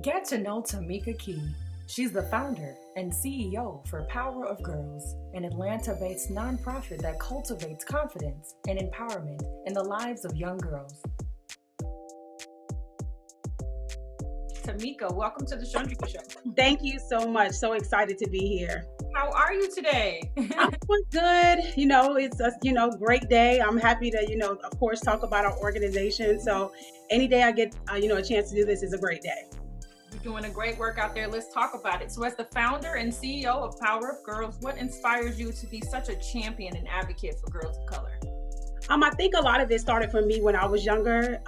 Get to know Tameka Kee. She's the founder and CEO for Power of Girls, an Atlanta-based nonprofit that cultivates confidence and empowerment in the lives of young girls. Tameka, welcome to the Shondra Show. Thank you so much. So excited to be here. How are you today? I'm doing good. It's a great day. I'm happy to, of course, talk about our organization. So any day I get, a chance to do this is a great day. You're doing a great work out there. Let's talk about it. So as the founder and CEO of Power of Girls, what inspires you to be such a champion and advocate for girls of color? I think a lot of it started for me when I was younger.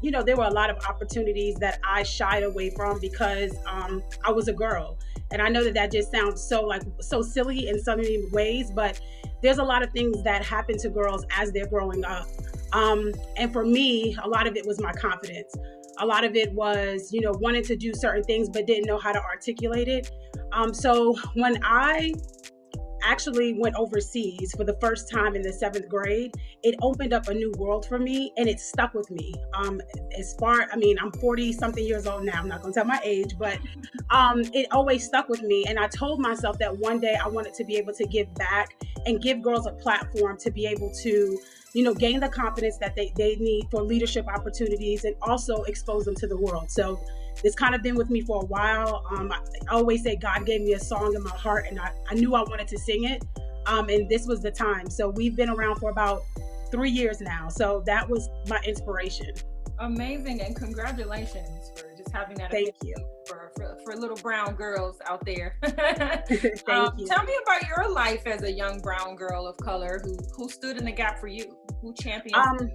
There were a lot of opportunities that I shied away from because I was a girl. And I know that just sounds so silly in so many ways, but there's a lot of things that happen to girls as they're growing up. And for me, a lot of it was my confidence. A lot of it was, wanting to do certain things, but didn't know how to articulate it. So when I actually went overseas for the first time in the 7th grade, it opened up a new world for me and it stuck with me. I'm 40 something years old now. I'm not gonna tell my age, but it always stuck with me. And I told myself that one day I wanted to be able to give back and give girls a platform to be able to, gain the confidence that they need for leadership opportunities and also expose them to the world. So it's kind of been with me for a while. I always say God gave me a song in my heart and I knew I wanted to sing it. And this was the time. So we've been around for about 3 years now. So that was my inspiration. Amazing. And congratulations for just having that. Thank you. For little brown girls out there. Thank you. Tell me about your life as a young brown girl of color who stood in the gap for you, who championed.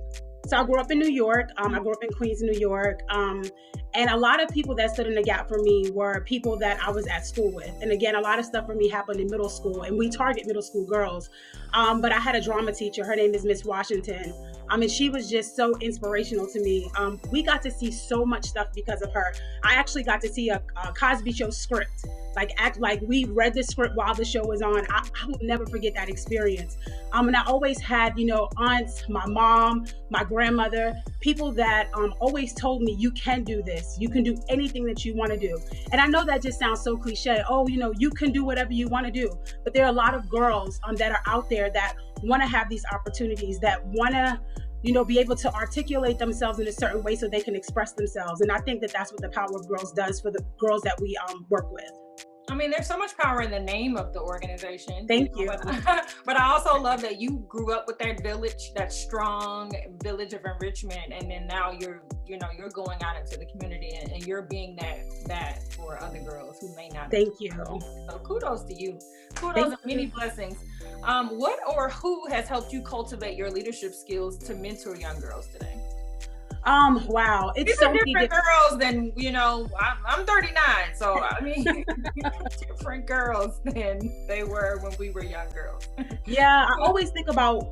So I grew up in New York. I grew up in Queens, New York. And a lot of people that stood in the gap for me were people that I was at school with. And again, a lot of stuff for me happened in middle school, and we target middle school girls. But I had a drama teacher. Her name is Miss Washington. And she was just so inspirational to me. We got to see so much stuff because of her. I actually got to see a Cosby Show script. Act like we read the script while the show was on. I will never forget that experience. And I always had, aunts, my mom, my grandmother, people that always told me, you can do this. You can do anything that you want to do. And I know that just sounds so cliche. Oh, you can do whatever you want to do. But there are a lot of girls that are out there that want to have these opportunities, that want to be able to articulate themselves in a certain way so they can express themselves. And I think that that's what the Power of Girls does for the girls that we work with. There's so much power in the name of the organization. Thank you. But I also love that you grew up with that village, that strong village of enrichment, and then now you're going out into the community and you're being that for other girls who may not. Thank you. So kudos to you. Kudos and many blessings. What or who has helped you cultivate your leadership skills to mentor young girls today? Wow. It's so many different girls than, I'm 39. So, different girls than they were when we were young girls. Yeah. I always think about,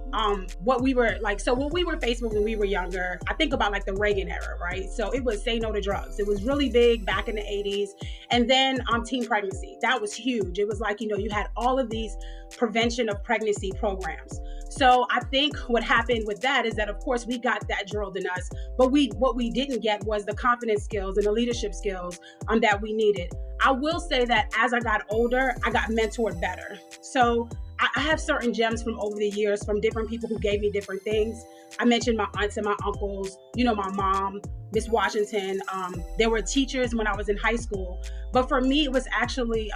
what we were like. So when we were faced with when we were younger, I think about the Reagan era, right? So it was say no to drugs. It was really big back in the 80s. And then, teen pregnancy, that was huge. It was you had all of these prevention of pregnancy programs. So I think what happened with that is that, of course, we got that drilled in us, but what we didn't get was the confidence skills and the leadership skills that we needed. I will say that as I got older, I got mentored better. So I have certain gems from over the years from different people who gave me different things. I mentioned my aunts and my uncles, my mom, Miss Washington. There were teachers when I was in high school, but for me, it was actually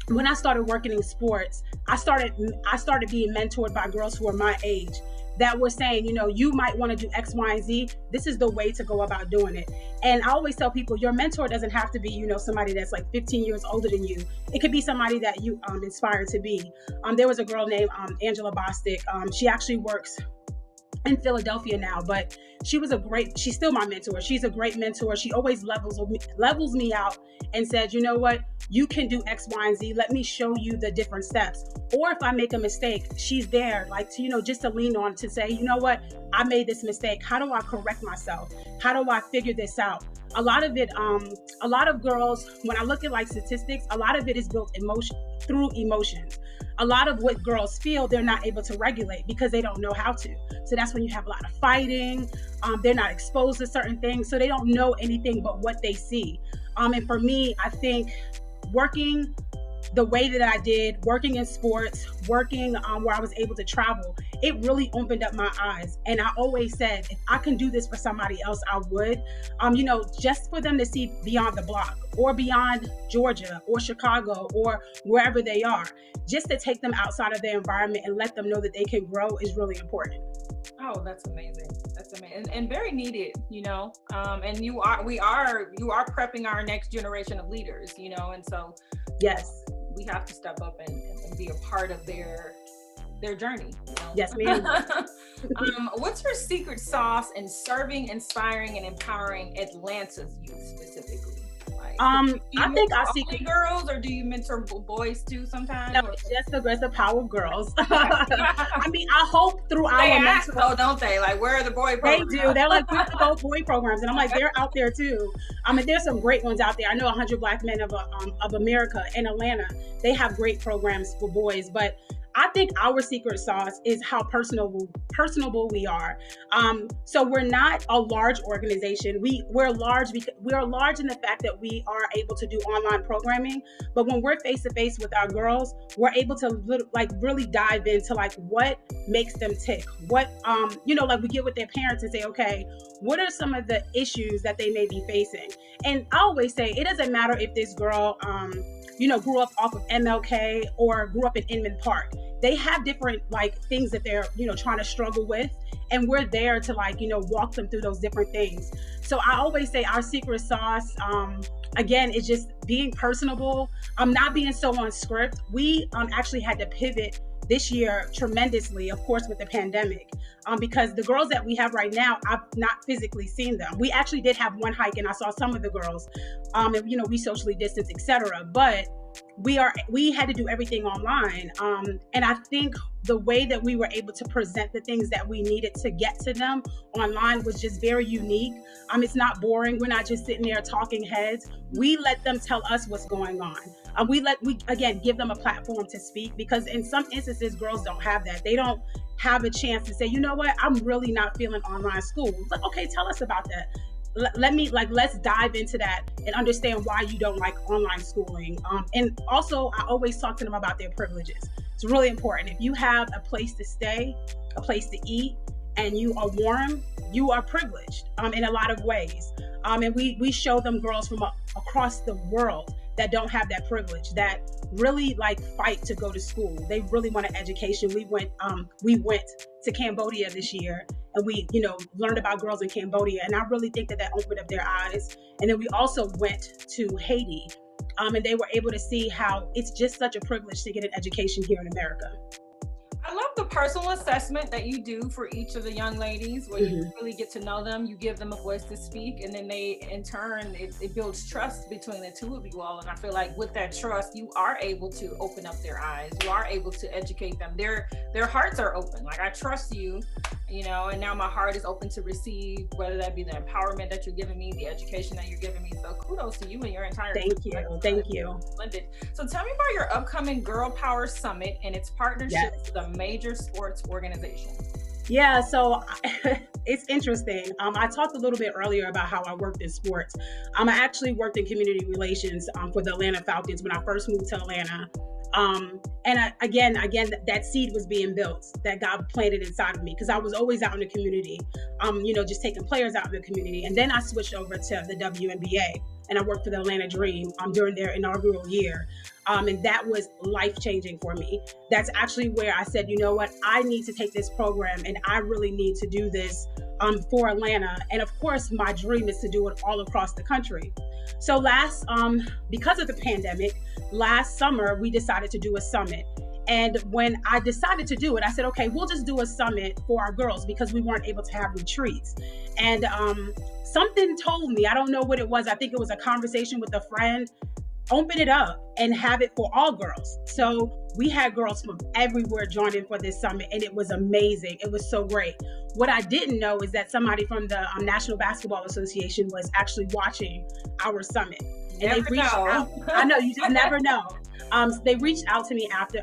when I started working in sports, I started being mentored by girls who were my age that were saying, you might want to do X, Y, and Z. This is the way to go about doing it. And I always tell people, your mentor doesn't have to be, somebody that's 15 years older than you. It could be somebody that you inspire to be. There was a girl named Angela Bostic. She actually works in Philadelphia now, but she's still my mentor. She's a great mentor. She always levels me out and says, what, you can do X, Y, and Z. Let me show you the different steps. Or if I make a mistake, she's there just to lean on to say, what, I made this mistake. How do I correct myself? How do I figure this out? A lot of girls, when I look at statistics, a lot of it is built through emotions. A lot of what girls feel, they're not able to regulate because they don't know how to. So that's when you have a lot of fighting. They're not exposed to certain things, so they don't know anything but what they see. And for me, I think working the way that I did, working in sports, working where I was able to travel, it really opened up my eyes. And I always said, if I can do this for somebody else, I would. Just for them to see beyond the block or beyond Georgia or Chicago or wherever they are, just to take them outside of their environment and let them know that they can grow is really important. Oh, that's amazing. That's amazing and very needed, and you are prepping our next generation of leaders, and so yes, we have to step up and be a part of their journey. Yes, ma'am. What's your secret sauce in serving, inspiring, and empowering Atlanta's youth specifically? I think our secret girls, or do you mentor boys too sometimes? No, it's just the power of girls. I mean, I hope through our ask, though, don't they? Like, where are the boy programs? They do. They're like, where's the boy programs? And I'm like, they're out there too. There's some great ones out there. I know 100 Black Men of America in Atlanta. They have great programs for boys, but I think our secret sauce is how personable we are. So we're not a large organization. We're large because we are large in the fact that we are able to do online programming. But when we're face to face with our girls, we're able to really dive into what makes them tick. What we get with their parents and say, okay, what are some of the issues that they may be facing? And I always say it doesn't matter if this girl grew up off of MLK or grew up in Inman Park. They have different things that they're, trying to struggle with. And we're there to walk them through those different things. So I always say our secret sauce, again, is just being personable. Not being so on script. We actually had to pivot this year tremendously, of course, with the pandemic, because the girls that we have right now, I've not physically seen them. We actually did have one hike and I saw some of the girls, and we socially distanced, etc. But we had to do everything online. And I think the way that we were able to present the things that we needed to get to them online was just very unique. It's not boring. We're not just sitting there talking heads. We let them tell us what's going on. We again give them a platform to speak, because in some instances, girls don't have that. They don't have a chance to say, you know what, I'm really not feeling online school. It's like, okay, tell us about that. Let's dive into that and understand why you don't like online schooling. And also, I always talk to them about their privileges. It's really important. If you have a place to stay, a place to eat, and you are warm, you are privileged in a lot of ways. And we show them girls from across the world that don't have that privilege, that really fight to go to school. They really want an education. We went to Cambodia this year, and we learned about girls in Cambodia, and I really think that opened up their eyes. And then we also went to Haiti, and they were able to see how it's just such a privilege to get an education here in America. I love the personal assessment that you do for each of the young ladies, where you really get to know them, you give them a voice to speak, and then they, in turn, it builds trust between the two of you all. And I feel like with that trust, you are able to open up their eyes. You are able to educate them. Their hearts are open. I trust you, and now my heart is open to receive, whether that be the empowerment that you're giving me, the education that you're giving me. So kudos to you and your entire team. Thank you. Splendid. So tell me about your upcoming Girl Power Summit and its partnership with a major sports organization. Yeah, so it's interesting. I talked a little bit earlier about how I worked in sports. I actually worked in community relations for the Atlanta Falcons when I first moved to Atlanta. And again, that seed was being built, that God planted inside of me, because I was always out in the community, just taking players out in the community. And then I switched over to the WNBA, and I worked for the Atlanta Dream during their inaugural year. And that was life-changing for me. That's actually where I said, you know what, I need to take this program, and I really need to do this for Atlanta. And of course, my dream is to do it all across the country. So because of the pandemic, last summer, we decided to do a summit. And when I decided to do it, I said, okay, we'll just do a summit for our girls, because we weren't able to have retreats. And something told me, I don't know what it was. I think it was a conversation with a friend. Open it up and have it for all girls. So we had girls from everywhere join in for this summit, and it was amazing. It was so great. What I didn't know is that somebody from the National Basketball Association was actually watching our summit. And they reached out. I know, you just never know. They reached out to me after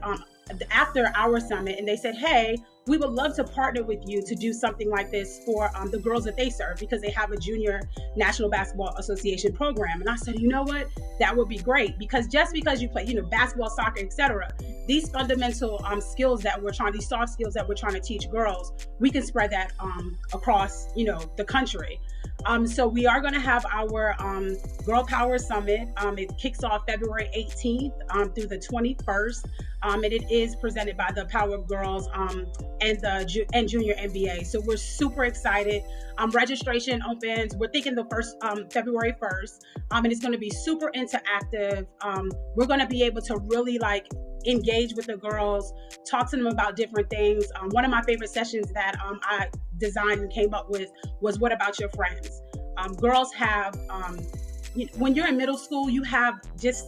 after our summit, and they said, hey, we would love to partner with you to do something like this for the girls that they serve, because they have a junior National Basketball Association program. And I said, you know what, that would be great, because just because you play, basketball, soccer, etc., these fundamental skills that we're trying, these soft skills that we're trying to teach girls, we can spread that across, the country. So we are going to have our Girl Power Summit. It kicks off February 18th through the 21st. And it is presented by the Power of Girls and Junior NBA. So we're super excited. Registration opens, we're thinking the first February 1st. And it's going to be super interactive. We're going to be able to really engage with the girls, talk to them about different things. One of my favorite sessions that I designed and came up with was, what about your friends? Girls have, when you're in middle school, you have just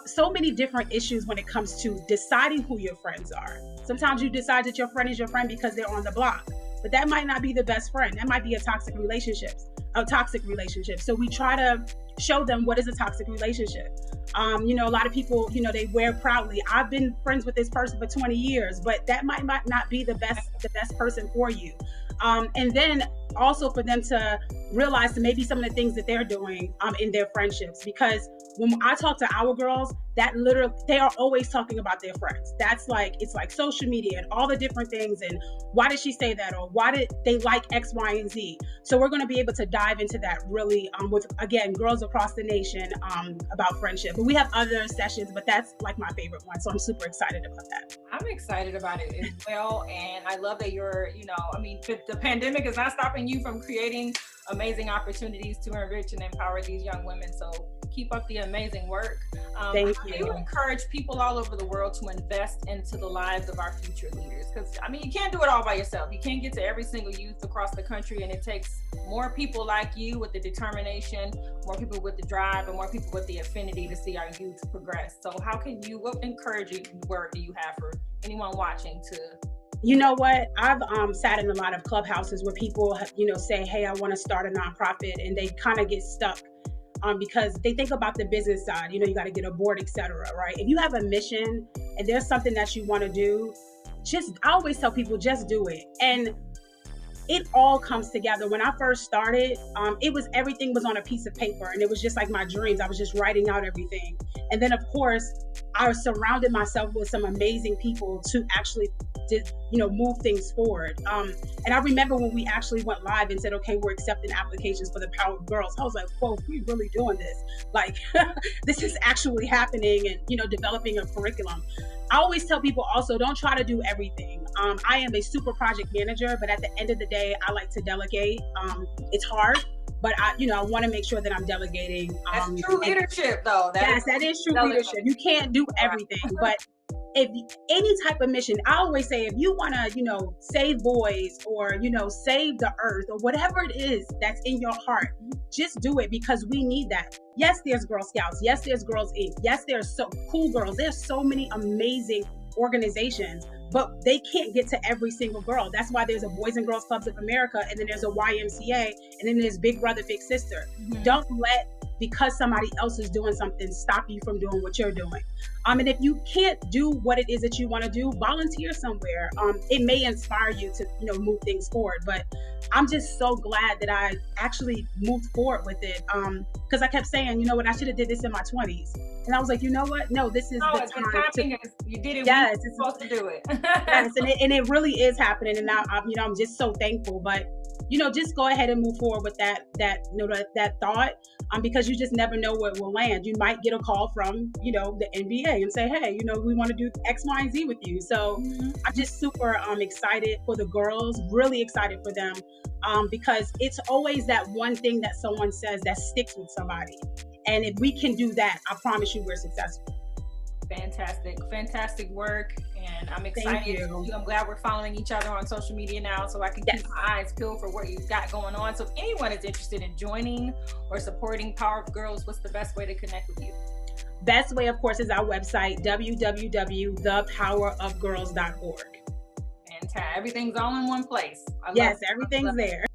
so many different issues when it comes to deciding who your friends are. Sometimes you decide that your friend is your friend because they're on the block, but that might not be the best friend. That might be a toxic relationship. So we try to show them what is a toxic relationship. A lot of people, they wear proudly, I've been friends with this person for 20 years, but that might not be the best person for you. And then also for them to realize that maybe some of the things that they're doing in their friendships, because when I talk to our girls, that literally, they are always talking about their friends. That's it's like social media and all the different things. And why did she say that? Or why did they like X, Y, and Z? So we're going to be able to dive into that really with, again, girls across the nation about friendship. But we have other sessions, but that's my favorite one. So I'm super excited about that. I'm excited about it as well. And I love that you're, the pandemic is not stopping you from creating amazing opportunities to enrich and empower these young women. So keep up the amazing work. Thank you. You encourage people all over the world to invest into the lives of our future leaders, because you can't do it all by yourself. You can't get to every single youth across the country, and it takes more people like you with the determination, more people with the drive, and more people with the affinity to see our youth progress. So what encouraging word do you have for anyone watching to? You know what? I've sat in a lot of clubhouses where people, say, hey, I want to start a nonprofit, and they kind of get stuck because they think about the business side. You got to get a board, etc. Right? If you have a mission and there's something that you want to do, I always tell people, just do it. And it all comes together. When I first started, everything was on a piece of paper, and it was just like my dreams. I was just writing out everything. And then, of course, I surrounded myself with some amazing people to actually move things forward. And I remember when we actually went live and said, okay, we're accepting applications for the Power of Girls. I was like, whoa, we're really doing this. This is actually happening, and, developing a curriculum. I always tell people also, don't try to do everything. I am a super project manager, but at the end of the day, I like to delegate. It's hard, but I want to make sure that I'm delegating. That's true leadership, though. Yes, that is true leadership. You can't do everything, but if any type of mission, I always say, if you want to, save boys or, save the earth or whatever it is that's in your heart, just do it, because we need that. Yes, there's Girl Scouts. Yes, there's Girls Inc. Yes, there's so cool girls. There's so many amazing organizations, but they can't get to every single girl. That's why there's a Boys and Girls Clubs of America, and then there's a YMCA, and then there's Big Brother, Big Sister. Mm-hmm. Don't let, because somebody else is doing something, stop you from doing what you're doing. And if you can't do what it is that you want to do, volunteer somewhere. It may inspire you to, move things forward. But I'm just so glad that I actually moved forward with it. Because I kept saying, you know what, I should have did this in my 20s. And I was like, you know what? No, this is the time. You did it. Yes, it's supposed to do it. Yes, and it really is happening. And now, I'm just so thankful. But just go ahead and move forward with that thought, because you just never know where it will land. You might get a call from, the NBA and say, hey, we want to do X, Y, and Z with you. So I'm just super excited for the girls, really excited for them, because it's always that one thing that someone says that sticks with somebody. And if we can do that, I promise you we're successful. Fantastic work. And I'm excited. I'm glad we're following each other on social media now, so I can keep my eyes peeled for what you've got going on. So if anyone is interested in joining or supporting Power of Girls, what's the best way to connect with you? Best way, of course, is our website, www.thepowerofgirls.org. Fantastic. Everything's all in one place. Everything's there.